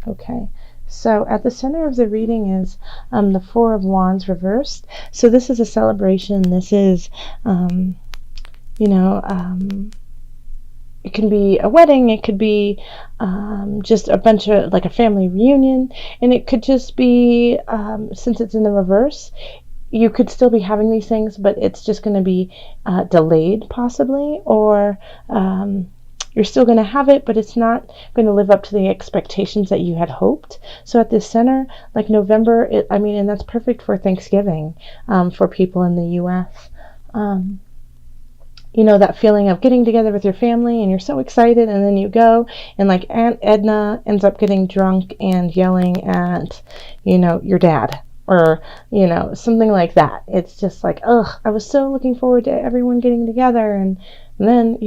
Okay, so at the center of the reading is the Four of Wands reversed. So this is a celebration. This is, you know, it can be a wedding. It could be just a bunch of, like, a family reunion. And it could just be, since it's in the reverse, you could still be having these things, but it's just going to be delayed possibly, or you're still going to have it, but it's not going to live up to the expectations that you had hoped. So at the center, like November, and that's perfect for Thanksgiving for people in the U.S. That feeling of getting together with your family and you're so excited, and then you go and, like, Aunt Edna ends up getting drunk and yelling at, your dad, or, something like that. It's just like, ugh, I was so looking forward to everyone getting together, and then,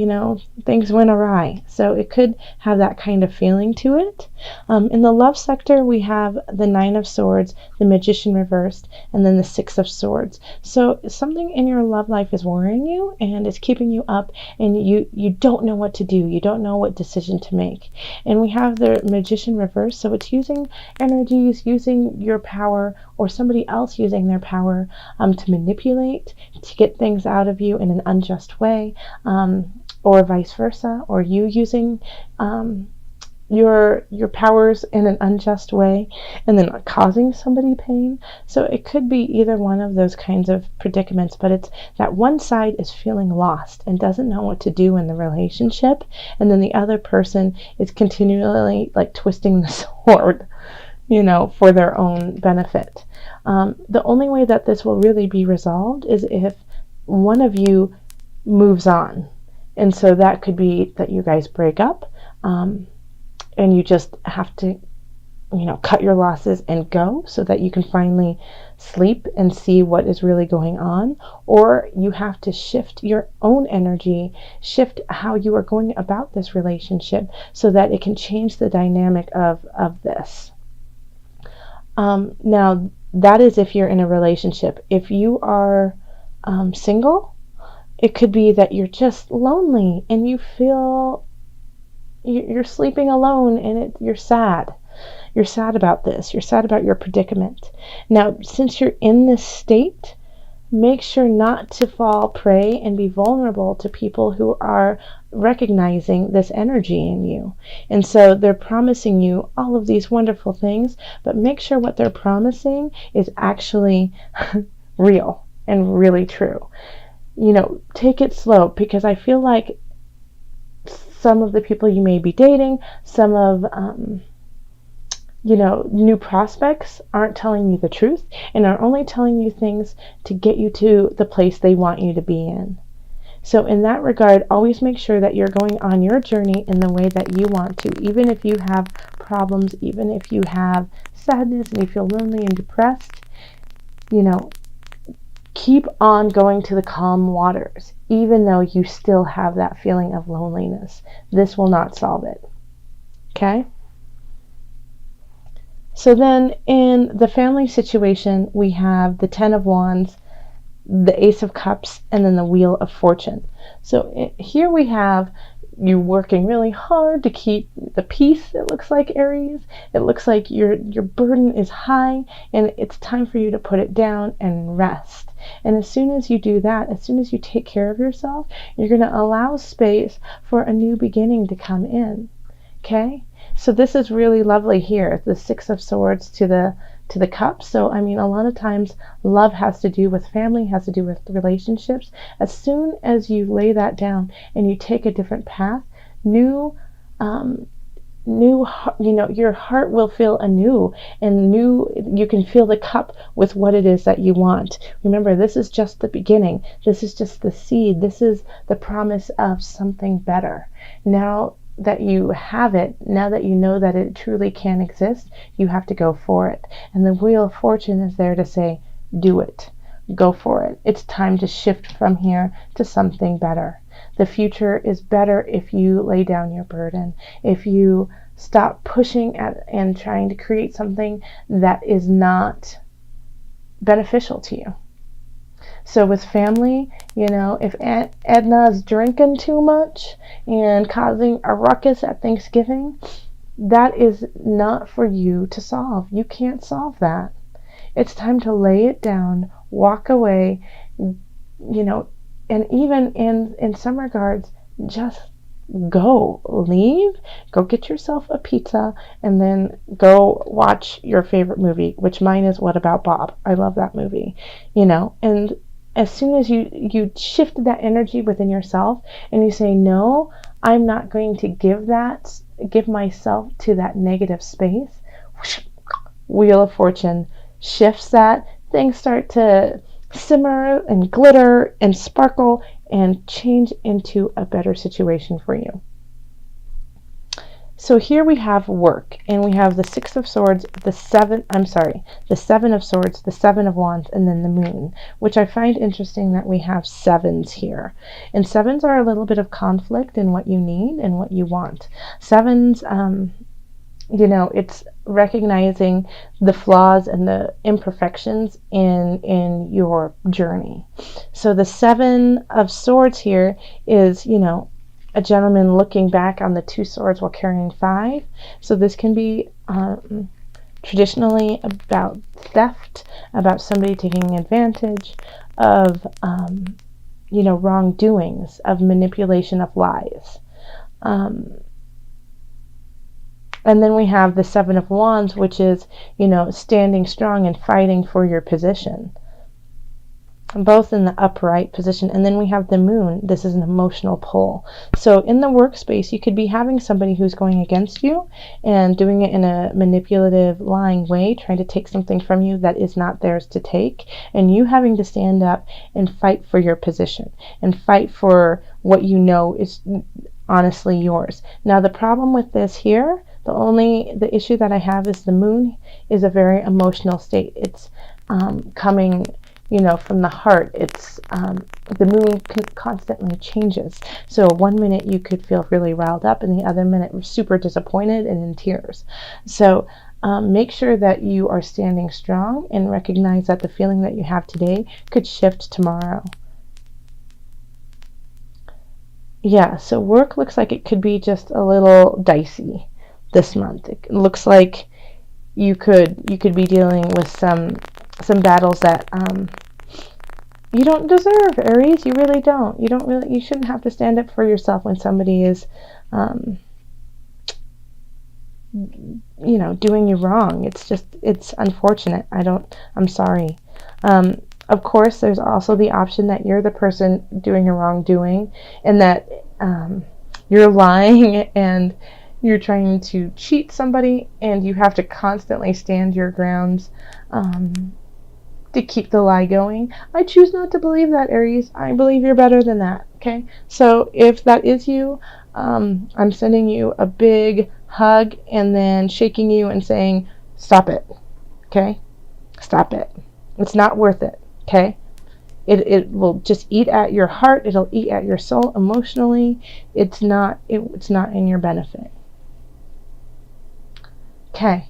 things went awry. So it could have that kind of feeling to it. In the love sector, we have the Nine of Swords, the Magician reversed, and then the Six of Swords. So something in your love life is worrying you, and it's keeping you up, and you don't know what to do. You don't know what decision to make. And we have the Magician reversed, so it's using energies, using your power, or somebody else using their power to manipulate, to get things out of you in an unjust way, or vice versa, or you using your powers in an unjust way and then causing somebody pain. So it could be either one of those kinds of predicaments, but it's that one side is feeling lost and doesn't know what to do in the relationship, and then the other person is continually, like, twisting the sword, for their own benefit. The only way that this will really be resolved is if one of you moves on. And so that could be that you guys break up, and you just have to, cut your losses and go, so that you can finally sleep and see what is really going on. Or you have to shift your own energy, shift how you are going about this relationship, so that it can change the dynamic of this. Now, that is if you're in a relationship. If you are single, it could be that you're just lonely and you feel you're sleeping alone, and you're sad. You're sad about this. You're sad about your predicament. Now, since you're in this state, make sure not to fall prey and be vulnerable to people who are recognizing this energy in you. And so they're promising you all of these wonderful things, but make sure what they're promising is actually real and really true. Take it slow, because I feel like some of the people you may be dating, some of new prospects aren't telling you the truth, and are only telling you things to get you to the place they want you to be in. So in that regard, always make sure that you're going on your journey in the way that you want to, even if you have problems, even if you have sadness and you feel lonely and depressed. Keep on going to the calm waters, even though you still have that feeling of loneliness. This will not solve it. Okay? So then in the family situation, we have the Ten of Wands, the Ace of Cups, and then the Wheel of Fortune. So here we have you working really hard to keep the peace, it looks like, Aries. It looks like your burden is high, and it's time for you to put it down and rest. And as soon as you do that, as soon as you take care of yourself, you're going to allow space for a new beginning to come in. Okay? So this is really lovely here, the Six of Swords to the Cups. So, a lot of times love has to do with family, has to do with relationships. As soon as you lay that down and you take a different path, your heart will feel anew, and you can fill the cup with what it is that you want. Remember, this is just the beginning. This is just the seed. This is the promise of something better. Now that you have it, now that you know that it truly can exist, you have to go for it. And the Wheel of Fortune is there to say, do it. Go for it. It's time to shift from here to something better. The future is better if you lay down your burden, if you stop pushing at and trying to create something that is not beneficial to you. So with family, if Aunt Edna's drinking too much and causing a ruckus at Thanksgiving, that is not for you to solve. You can't solve that. It's time to lay it down, walk away, and even in some regards, just leave, go get yourself a pizza, and then go watch your favorite movie, which mine is What About Bob? I love that movie, and as soon as you shift that energy within yourself and you say, no, I'm not going to give myself to that negative space, Wheel of Fortune shifts that. Things start to simmer and glitter and sparkle and change into a better situation for you. So here we have work, and we have the Six of Swords, the Seven of Swords, the Seven of Wands, and then the Moon, which I find interesting that we have sevens here. And sevens are a little bit of conflict in what you need and what you want. Sevens, it's recognizing the flaws and the imperfections in your journey. So the Seven of Swords here is, a gentleman looking back on the two swords while carrying five. So this can be traditionally about theft, about somebody taking advantage of, wrongdoings, of manipulation, of lies. And then we have the Seven of Wands, which is, standing strong and fighting for your position, both in the upright position. And then we have the Moon. This is an emotional pull. So in the workspace, you could be having somebody who's going against you and doing it in a manipulative, lying way, trying to take something from you that is not theirs to take, and you having to stand up and fight for your position and fight for what you know is honestly yours. Now, the problem with this here, the issue that I have is the Moon is a very emotional state. It's coming, from the heart. It's the Moon constantly changes. So one minute you could feel really riled up, and the other minute super disappointed and in tears. So make sure that you are standing strong and recognize that the feeling that you have today could shift tomorrow. Yeah, so work looks like it could be just a little dicey this month. It looks like you could be dealing with some battles that you don't deserve, Aries. You really don't. You shouldn't have to stand up for yourself when somebody is doing you wrong. It's unfortunate. I'm sorry. Of course, there's also the option that you're the person doing a wrongdoing, and that you're lying and you're trying to cheat somebody, and you have to constantly stand your grounds to keep the lie going. I choose not to believe that, Aries. I believe you're better than that, okay? So if that is you, I'm sending you a big hug and then shaking you and saying, stop it, okay? Stop it. It's not worth it, okay? It will just eat at your heart. It'll eat at your soul emotionally. It's not in your benefit. Okay.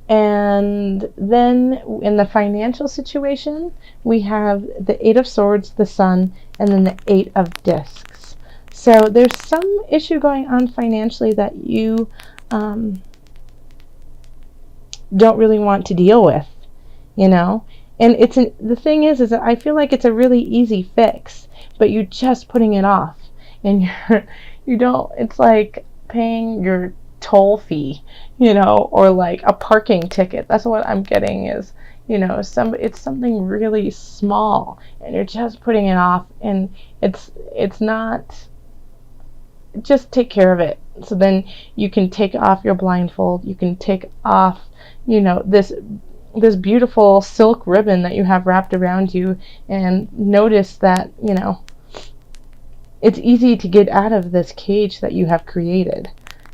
And then in the financial situation, we have the Eight of Swords, the Sun, and then the Eight of Discs. So there's some issue going on financially that you don't really want to deal with, And the thing is that I feel like it's a really easy fix, but you're just putting it off, and it's like paying your toll fee, or like a parking ticket. That's what I'm getting is, it's something really small, and you're just putting it off, and it's not. Just take care of it. So then you can take off your blindfold. You can take off, this beautiful silk ribbon that you have wrapped around you, and notice that, it's easy to get out of this cage that you have created.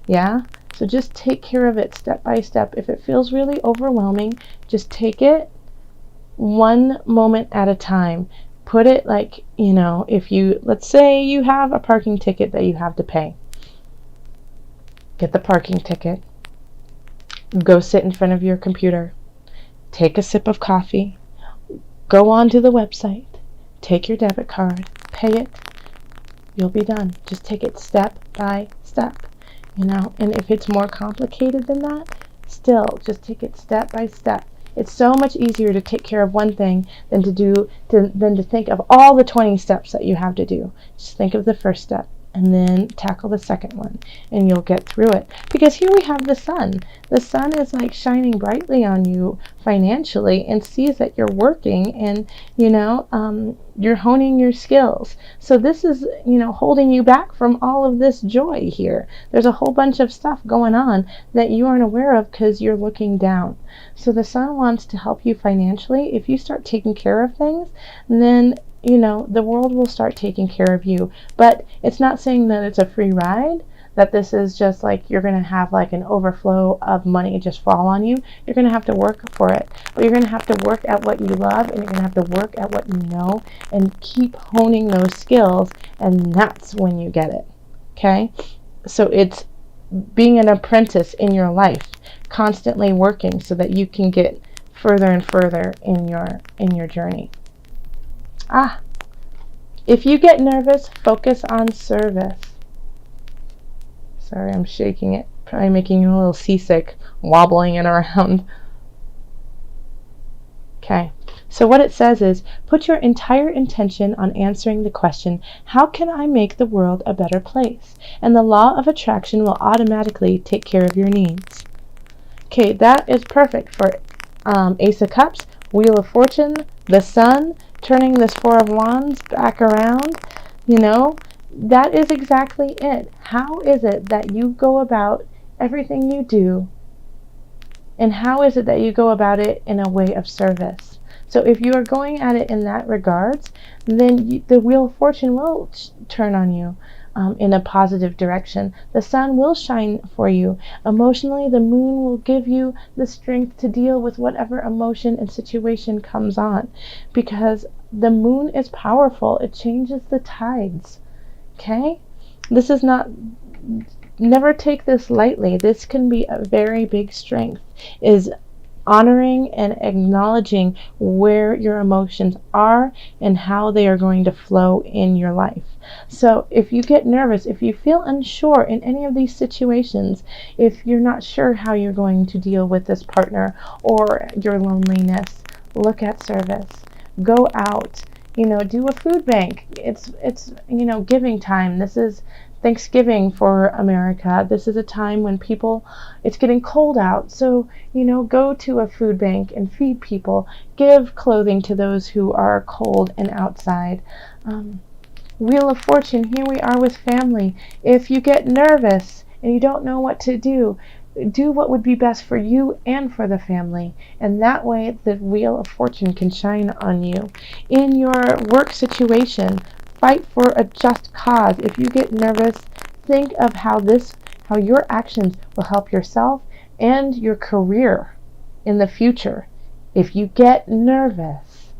Yeah? So just take care of it step by step. If it feels really overwhelming, just take it one moment at a time. Put it like, let's say you have a parking ticket that you have to pay. Get the parking ticket. Go sit in front of your computer. Take a sip of coffee. Go onto the website. Take your debit card. Pay it. You'll be done. Just take it step by step. And if it's more complicated than that, still just take it step by step. It's so much easier to take care of one thing than to think of all the 20 steps that you have to do. Just think of the first step and then tackle the second one, and you'll get through it. Because here we have the sun. The sun is like shining brightly on you financially and sees that you're working, and you're honing your skills. So this is holding you back from all of this joy here. There's a whole bunch of stuff going on that you aren't aware of because you're looking down. So the sun wants to help you financially. If you start taking care of things, then the world will start taking care of you. But it's not saying that it's a free ride, that this is just like you're going to have like an overflow of money just fall on you. You're going to have to work for it. But you're going to have to work at what you love, and you're going to have to work at what you know, and keep honing those skills, and that's when you get it. Okay? So it's being an apprentice in your life, constantly working so that you can get further and further in your journey. If you get nervous, focus on service. Sorry, I'm shaking it. Probably making you a little seasick, wobbling it around. Okay, so what it says is, put your entire intention on answering the question, how can I make the world a better place? And the law of attraction will automatically take care of your needs. Okay, that is perfect for Ace of Cups, Wheel of Fortune, the Sun, turning this Four of Wands back around. That is exactly it. How is it that you go about everything you do, and how is it that you go about it in a way of service? So if you are going at it in that regards, then the Wheel of Fortune will turn on you in a positive direction. The sun will shine for you. Emotionally, the moon will give you the strength to deal with whatever emotion and situation comes on, because the moon is powerful. It changes the tides. Okay? This is not... Never take this lightly. This can be a very big strength, is honoring and acknowledging where your emotions are and how they are going to flow in your life. So if you get nervous, if you feel unsure in any of these situations, if you're not sure how you're going to deal with this partner or your loneliness, look at service. Go out, do a food bank. It's giving time. This is Thanksgiving for America. This is a time when it's getting cold out. So, go to a food bank and feed people. Give clothing to those who are cold and outside. Wheel of Fortune, here we are with family. If you get nervous and you don't know what to do what would be best for you and for the family. And that way the Wheel of Fortune can shine on you. In your work situation, fight for a just cause. If you get nervous, think of how your actions will help yourself and your career in the future. If you get nervous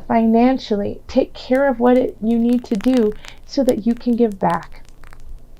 financially, take care of what you need to do so that you can give back.